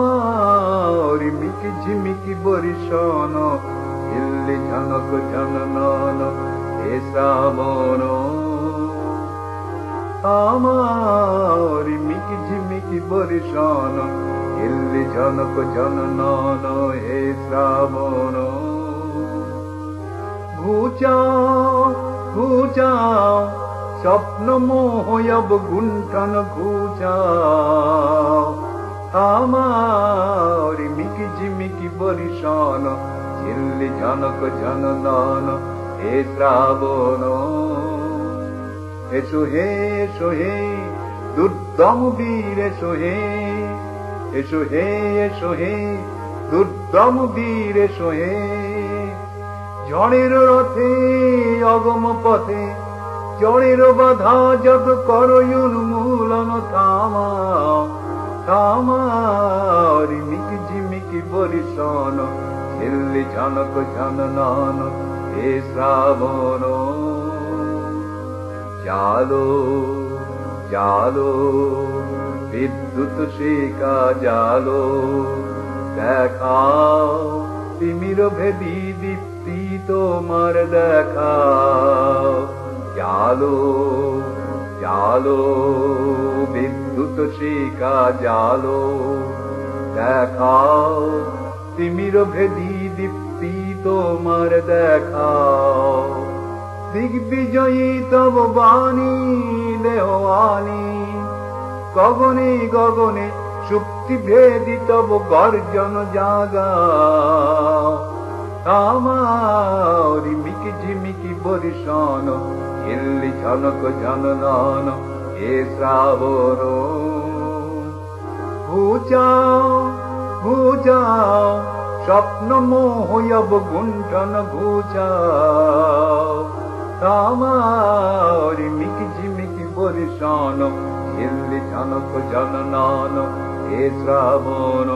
আমার মিকি ঝিমিকি বরিশন হিল্লি ঝনক ঝননন হে শ্রাবণ আমার মিকি ঝিমিকি বরিশন হিল্লি ঝনক ঝননন হে শ্রাবণ ঘুচাও ঘুচাও স্বপ্ন মোহয়ব গুণ্ঠন ঘুচাও আমার মিকি ঝিমিকি বরিশন ঝিল্লি ঝনক ঝননন হে শ্রাবণ এসো হে দুর্দম বীর এসো হে দুর্দম বীর এসো হে ঝড়ের রথে অগম পথে ঝড়ের বাধা যত করো উন্মূলন থামাও থামার মিকি ঝিমিকি বরিশন ঝিল্লি ঝনক ঝননন হে শ্রাবণ জালো জালো বিদ্যুৎ শিখা জালো দেখাও তিমির ভেদি দীপ্তি তোমার দেখাও জালো জালো বিদ্যুৎ শিখা জালো দেখাও তিমির ভেদি দীপ্তি তোমার দেখাও দিগ্বিজয়ী তব বাণী দেওয়ানি গগনে গগনে সুপ্তি ভেদি তব গর্জন জাগাও আমার মিকি ঝিমিকি বরিশন ঝিল্লি ঝনক ঝননন হে শ্রাবণ ঘুচাও ঘুচাও স্বপ্ন মোহয়ব গুণ্ঠন ঘুচাও আমার মিকি ঝিমিকি বরিশন ঝিল্লি ঝনক ঝননন হে শ্রাবণ